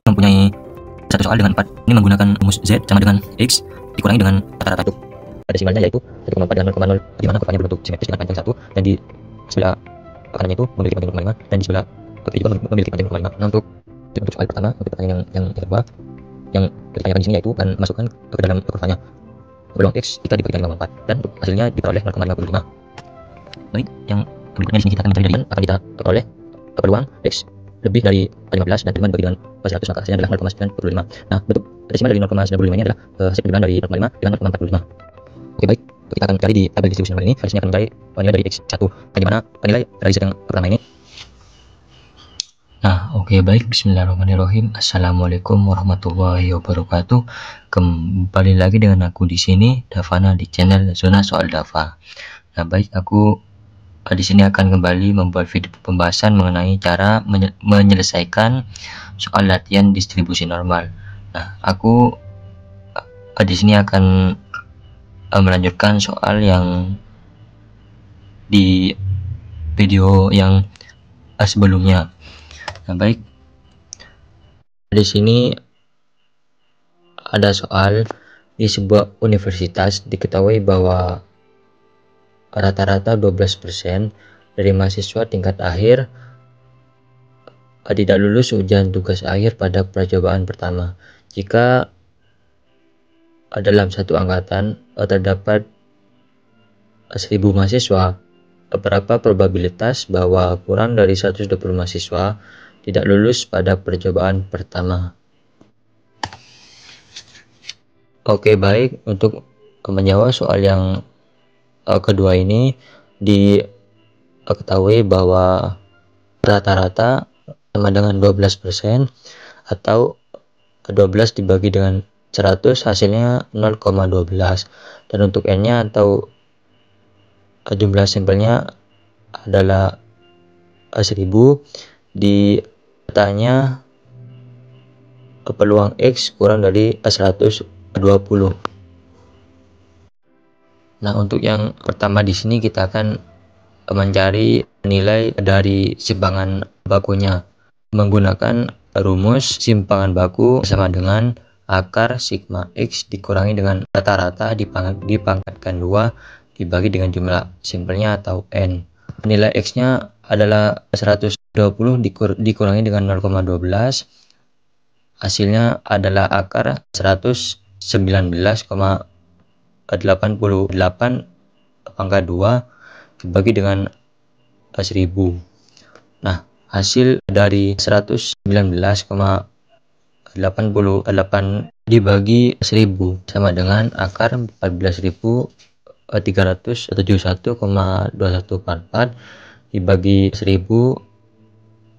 Mempunyai satu soal dengan 4. Ini menggunakan rumus Z sama dengan X dikurangi dengan rata-rata. Pada simbolnya yaitu 1,4 dengan 0,0, di mana kurvanya berbentuk simetris dengan panjang 1 dan di sebelah kanannya itu memiliki panjang 0,5 dan di sebelah kiri juga memiliki panjang 0,5. Nah, untuk soal pertama, untuk pertanyaan yang kedua yang ditanyakan di sini yaitu akan masukkan ke dalam kurvanya peluang X jika dibagi dengan 0,4 dan untuk hasilnya diperoleh 0,55. Baik, yang berikutnya di sini kita akan mencari jadian akan kita peroleh peluang X lebih dari 15 dan dibagi dengan 100, maka hasilnya adalah 0,95. Nah, bentuk desimal dari 0,95 ini adalah hasil penjumlahan dari 0,5 dengan 0,45. Oke, baik, kita akan cari di tabel distribusi nomor ini. Di sini akan mencari nilai dari X1. Bagaimana nilai dari Z yang pertama ini? Nah, oke, baik, bismillahirrahmanirrahim. Assalamualaikum warahmatullahi wabarakatuh. Kembali lagi dengan aku di sini, Davana, di channel Zona Soal Dava. Nah, baik, aku di sini akan kembali membuat video pembahasan mengenai cara menyelesaikan soal latihan distribusi normal. Nah, aku di sini akan melanjutkan soal yang di video yang sebelumnya. Nah, baik, di sini ada soal di sebuah universitas diketahui bahwa rata-rata 12% dari mahasiswa tingkat akhir tidak lulus ujian tugas akhir pada percobaan pertama. Jika dalam satu angkatan terdapat 1000 mahasiswa, berapa probabilitas bahwa kurang dari 120 mahasiswa tidak lulus pada percobaan pertama? Oke, baik, untuk menjawab soal yang kedua ini diketahui bahwa rata-rata sama dengan 12% atau 12 dibagi dengan 100 hasilnya 0,12, dan untuk N nya atau jumlah sampelnya adalah 1000. Ditanya peluang X kurang dari 120. Nah, untuk yang pertama di sini kita akan mencari nilai dari simpangan bakunya menggunakan rumus simpangan baku sama dengan akar sigma X dikurangi dengan rata-rata dipangkatkan 2 dibagi dengan jumlah sampelnya atau N. Nilai X nya adalah 120 dikurangi dengan 0,12, hasilnya adalah akar 119,88 pangkat 2 dibagi dengan 1000. Nah, hasil dari 119,88 dibagi 1000 sama dengan akar 14.371,2144 dibagi 1000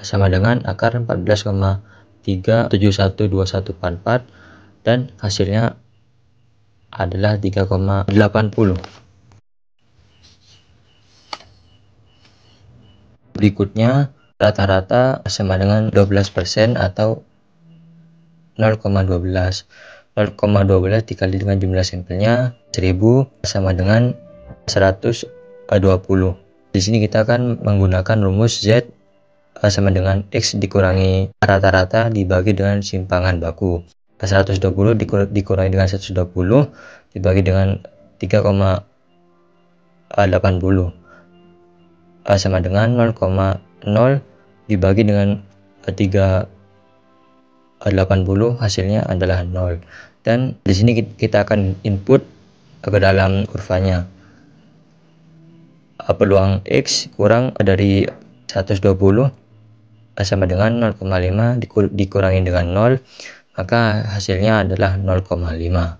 sama dengan akar 14,3712144 dan hasilnya adalah 3,80. Berikutnya rata-rata sama dengan 12% atau 0,12. 0,12 dikali dengan jumlah sampelnya 1000 sama dengan 120. Di sini kita akan menggunakan rumus Z sama dengan X dikurangi rata-rata dibagi dengan simpangan baku. 120 dikurangi dengan 120 dibagi dengan 3,80 sama dengan 0,0 dibagi dengan 380, hasilnya adalah 0. Dan di sini kita akan input ke dalam kurvanya peluang X kurang dari 120 sama dengan 0,5 dikurangi dengan 0, maka hasilnya adalah 0,5.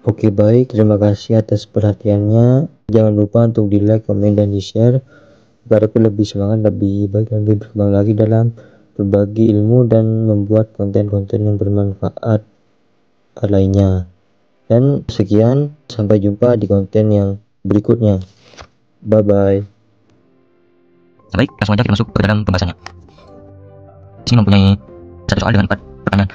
Oke, baik, terima kasih atas perhatiannya. Jangan lupa untuk di like, komen, dan di share agar aku lebih semangat, lebih baik, dan lebih berkembang lagi dalam berbagi ilmu dan membuat konten-konten yang bermanfaat lainnya. Dan sekian, sampai jumpa di konten yang berikutnya. Bye bye. Baik, langsung aja kita masuk ke dalam pembahasannya. sini mempunyai satu soal dengan 4 pertanyaan,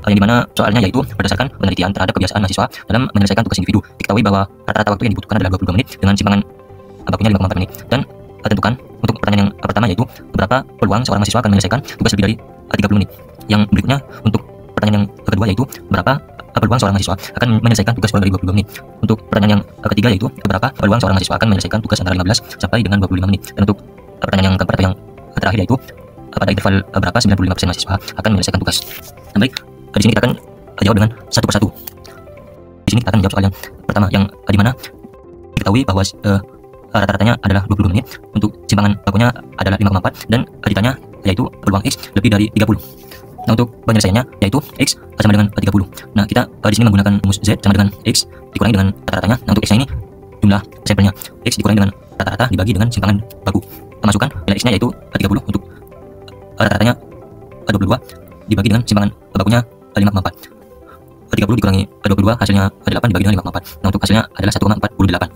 yang dimana soalnya yaitu berdasarkan penelitian terhadap kebiasaan mahasiswa dalam menyelesaikan tugas individu. Diketahui bahwa rata-rata waktu yang dibutuhkan adalah 22 menit dengan simpangan bakunya 5,4 menit. Dan tentukan untuk pertanyaan yang pertama yaitu berapa peluang seorang mahasiswa akan menyelesaikan tugas lebih dari 30 menit. Yang berikutnya untuk pertanyaan yang kedua yaitu berapa peluang seorang mahasiswa akan menyelesaikan tugas kurang dari 22 menit. Untuk pertanyaan yang ketiga yaitu berapa peluang seorang mahasiswa akan menyelesaikan tugas antara 15 sampai dengan 25 menit. Dan untuk pertanyaan yang keempat atau yang terakhir yaitu pada interval berapa 95% mahasiswa akan menyelesaikan tugas. Nah, baik, di sini kita akan jawab dengan satu persatu. Di sini kita akan menjawab soal yang pertama yang dimana diketahui bahwa rata-ratanya adalah 22 menit, untuk simpangan bakunya adalah 5,4 dan ditanya yaitu peluang X lebih dari 30. Nah, untuk penyelesaiannya yaitu X sama dengan 30. Nah, kita di sini menggunakan rumus Z sama dengan X dikurangi dengan rata-ratanya. Nah, untuk X-nya ini jumlah sampelnya, X dikurangi dengan rata-rata dibagi dengan simpangan baku. Masukkan nilai X-nya yaitu 30 untuk rata-ratanya 22 dibagi dengan simpangan bakunya 5,4. 30 dikurangi 22 hasilnya 8 dibagi dengan 5,4. Nah, untuk hasilnya adalah 1,48.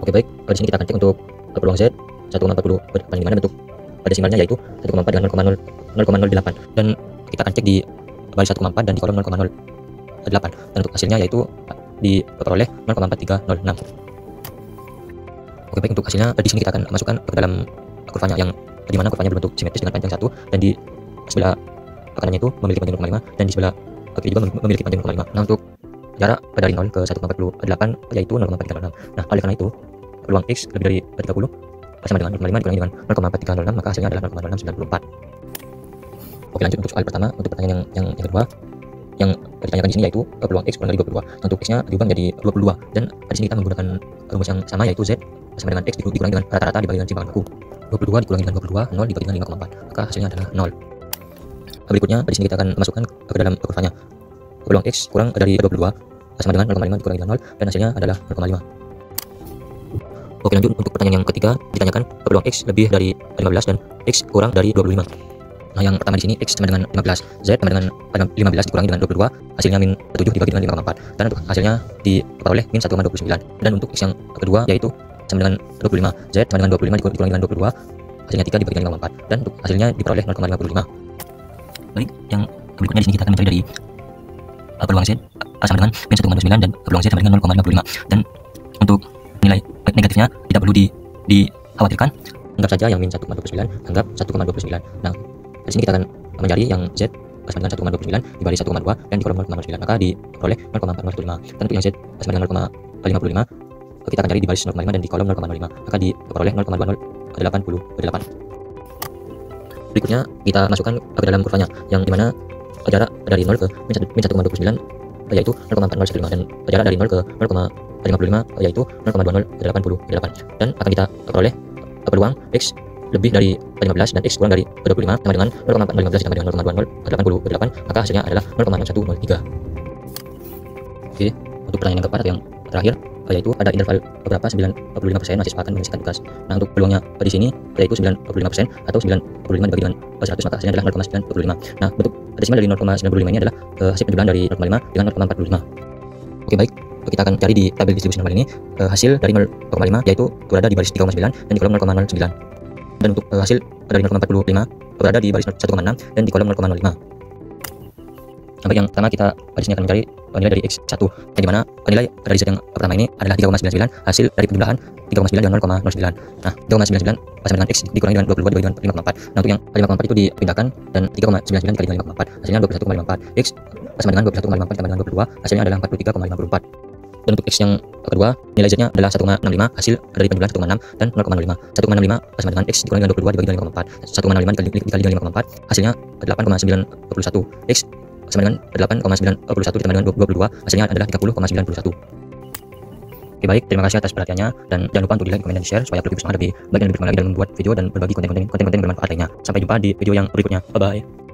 Oke, baik, di sini kita akan cek untuk peluang Z 1,48, di mana bentuk desimalnya yaitu 1,4 dengan 0,08, dan kita akan cek di baris 1,4 dan di kolom 0,08, dan untuk hasilnya yaitu diperoleh 0,4306. Oke, baik, untuk hasilnya di sini kita akan masukkan ke dalam kurvanya, yang di mana kurvanya berbentuk simetris dengan panjang 1 dan di sebelah kanannya itu memiliki panjang 0,5 dan di sebelah kiri juga memiliki panjang 0,5. Nah, untuk jarak dari 0 ke 1,48 yaitu 0,4306. Nah, oleh karena itu peluang X lebih dari 30 sama dengan 0,5 dikurangi dengan 0,4306, maka hasilnya adalah 0,0694. Oke, lanjut untuk soal pertama. Untuk pertanyaan yang kedua yang ditanyakan di sini yaitu peluang X kurang dari 22. Untuk X-nya diubah menjadi 22, dan di sini kita menggunakan rumus yang sama yaitu Z sama dengan X dikurangi dengan rata-rata dibagi dengan simpangan baku. 22 dikurangi dengan 22, 0 dibagi dengan 5,4, maka hasilnya adalah 0. Berikutnya di sini kita akan masukkan ke dalam kurvanya. Peluang X kurang dari 22 sama dengan 0,5 dikurangi dengan 0, dan hasilnya adalah 0,5. Oke, lanjut untuk pertanyaan yang ketiga, ditanyakan peluang X lebih dari 15 dan X kurang dari 25. Nah, yang pertama di sini X sama dengan 15, Z sama dengan 15 dikurangi dengan 22, hasilnya min 7 dibagi dengan 5,4, dan untuk hasilnya diperoleh min 1,29. Dan untuk X yang kedua yaitu sama dengan 25, Z sama dengan 25 dikurangi dengan 22, hasilnya 3 dibagi dengan 5,4, dan untuk hasilnya diperoleh 0,55. Baik, yang berikutnya di sini kita akan mencari dari peluang Z sama dengan min 1,29 dan peluang Z sama dengan 0,55. Dan untuk nilai negatifnya tidak perlu dikhawatirkan, anggap saja yang min 1,29 anggap 1,29. Nah, di sini kita akan mencari yang Z sama dengan 1,29 dibagi 1,2 dan di kolom 0,09, maka diperoleh 0,415. Dan untuk yang Z sama dengan 0,55 kita akan cari di baris 0,5 dan di kolom 0,05, maka diperoleh 0,2088. Berikutnya kita masukkan ke dalam kurvanya, yang dimana jarak dari 0 ke min 1,29 yaitu 0,4015, dan jarak dari 0 ke 0,55 yaitu 0,2088, dan akan kita peroleh peluang X lebih dari 15 dan X kurang dari 25 sama dengan 0,415 ditambah dengan 0,2088, maka hasilnya adalah 0,6103. Oke, untuk pertanyaan yang keempat atau yang terakhir yaitu ada interval berapa 95% mahasiswa akan menyelesaikan tugas. Nah, untuk peluangnya di sini yaitu 95% atau 95 dibagi dengan 100, maka hasilnya adalah 0,945. Nah, bentuk desimal dari 0,945 ini adalah hasil penjumlahan dari 0,5 dengan 0,455. Oke, baik, kita akan cari di tabel distribusi normal ini hasil dari 0,5 yaitu berada di baris 3,9 dan di kolom 0,09, dan untuk hasil dari 0,45 berada di baris 1,6 dan di kolom 0,05. Sampai yang pertama kita di sini akan mencari nilai dari X1, yang dimana nilai dari Z yang pertama ini adalah 3,99, hasil dari penjumlahan 3,9 dengan 0,09. Nah, 3,99 sama dengan X dikurangi dengan 22 dibagi dengan 5,4. Nah, untuk yang 5,4 itu dipindahkan dan 3,99 dikali dengan 5,4 hasilnya 21,54. X sama dengan 21,54 ditambah dengan 22, hasilnya adalah 43,54. Dan untuk X yang kedua, nilai Z-nya adalah 1,65, hasil dari penjumlahan 1,6 dan 0,05. 1,65 sama dengan X dikurangi dengan 22 dibagi dengan 5,4. 1,65 dikali dengan 5,4 hasilnya 8,921. X sama dengan 8,921 ditambah dengan 22, hasilnya adalah 30,91. Oke, baik, terima kasih atas perhatiannya, dan jangan lupa untuk di like, komen, dan share supaya aku lebih semangat lebih baik dan lebih berkembang lagi dalam membuat video dan berbagi konten-konten bermanfaat lainnya. Sampai jumpa di video yang berikutnya. Bye bye.